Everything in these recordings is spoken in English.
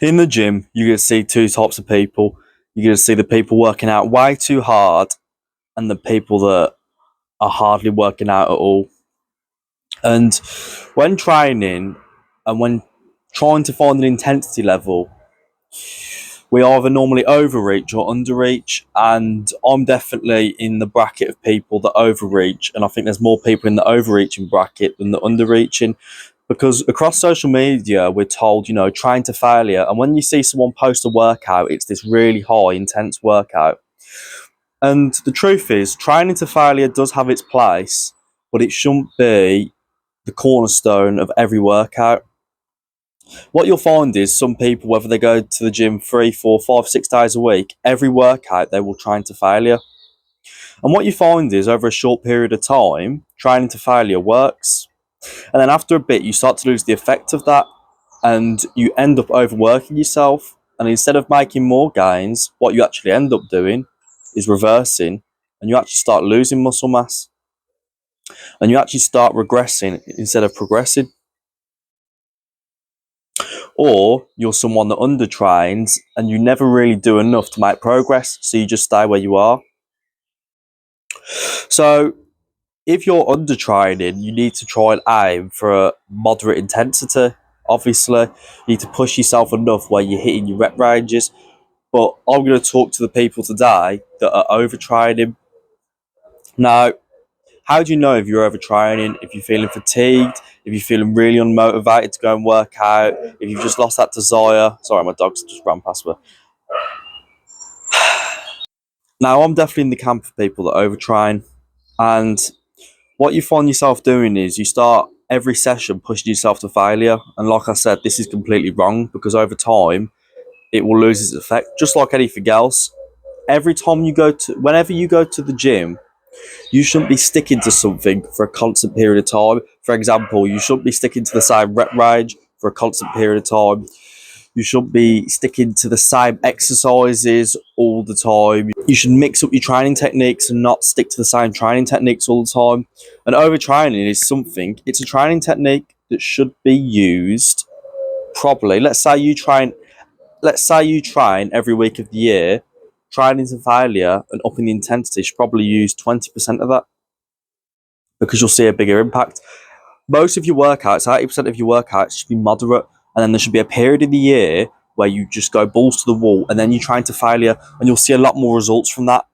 In the gym, you're going to see two types of people. You're going to see the people working out way too hard and the people that are hardly working out at all. And when training and when trying to find an intensity level, we either normally overreach or underreach. And I'm definitely in the bracket of people that overreach. And I think there's more people in the overreaching bracket than the underreaching. Because across social media, we're told, train to failure. And when you see someone post a workout, it's this really high, intense workout. And the truth is, training to failure does have its place, but it shouldn't be the cornerstone of every workout. What you'll find is some people, whether they go to the gym 3, 4, 5, 6 days a week, every workout they will train to failure. And what you find is over a short period of time, training to failure works. And then after a bit, you start to lose the effect of that and you end up overworking yourself. And instead of making more gains, what you actually end up doing is reversing and you actually start losing muscle mass and you actually start regressing instead of progressing. Or you're someone that undertrains and you never really do enough to make progress, so you just stay where you are. So if you're undertraining, you need to try and aim for a moderate intensity. Obviously, you need to push yourself enough where you're hitting your rep ranges. But I'm going to talk to the people today that are overtraining. Now, how do you know if you're overtraining? If you're feeling fatigued, if you're feeling really unmotivated to go and work out, if you've just lost that desire. Sorry, my dog's just ran past me. Now, I'm definitely in the camp of people that overtrain. And what you find yourself doing is you start every session pushing yourself to failure. And like I said, this is completely wrong because over time, it will lose its effect. Just like anything else, whenever you go to the gym, you shouldn't be sticking to something for a constant period of time. For example, you shouldn't be sticking to the same rep range for a constant period of time. You shouldn't be sticking to the same exercises all the time. You should mix up your training techniques and not stick to the same training techniques all the time. And overtraining is it's a training technique that should be used properly. Let's say you train every week of the year. Training to failure and upping the intensity should probably use 20% of that because you'll see a bigger impact. Most of your workouts, 80% of your workouts should be moderate, and then there should be a period in the year where you just go balls to the wall and then you train to failure and you'll see a lot more results from that.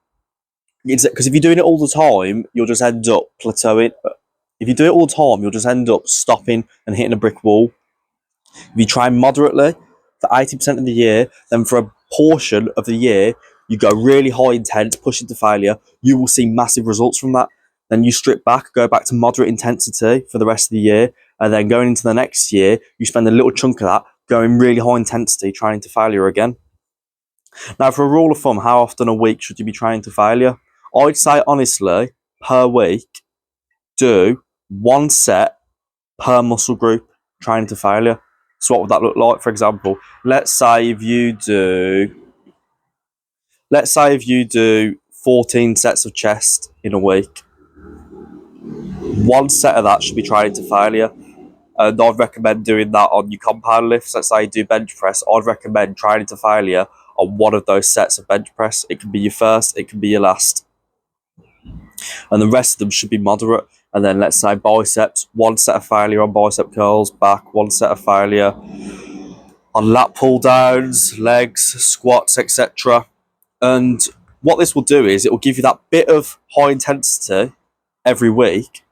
Because if you're doing it all the time, you'll just end up plateauing. If you do it all the time, you'll just end up stopping and hitting a brick wall. If you train moderately for 80% of the year, then for a portion of the year, you go really high intense, pushing to failure, you will see massive results from that. Then you strip back, go back to moderate intensity for the rest of the year, and then going into the next year, you spend a little chunk of that going really high intensity, training to failure again. Now, for a rule of thumb, how often a week should you be training to failure? I'd say, honestly, per week, do 1 set per muscle group training to failure. So what would that look like? For example, let's say if you do 14 sets of chest in a week, 1 set of that should be training to failure. And I'd recommend doing that on your compound lifts. Let's say you do bench press. I'd recommend training to failure on one of those sets of bench press. It can be your first, it can be your last. And the rest of them should be moderate. And then let's say biceps, 1 set of failure on bicep curls, back, 1 set of failure on lat pull downs, legs, squats, etc. And what this will do is it will give you that bit of high intensity every week,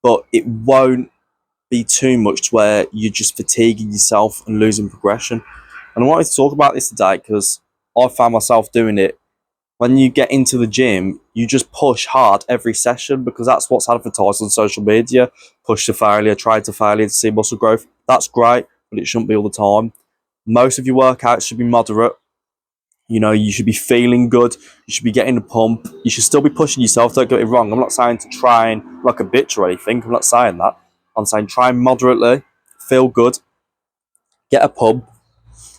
but it won't be too much to where you're just fatiguing yourself and losing progression. And I wanted to talk about this today because I found myself doing it. When you get into the gym, you just push hard every session because that's what's advertised on social media. Push to failure, try to failure to see muscle growth. That's great, but it shouldn't be all the time. Most of your workouts should be moderate. You should be feeling good. You should be getting a pump. You should still be pushing yourself. Don't get me wrong. I'm not saying to train like a bitch or anything. I'm not saying that. I'm saying try moderately, feel good, get a pump,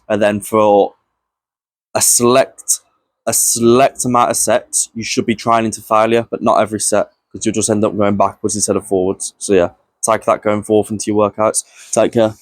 and then for a select amount of sets, you should be training to failure, but not every set because you'll just end up going backwards instead of forwards. So yeah, take that going forth into your workouts. Take care.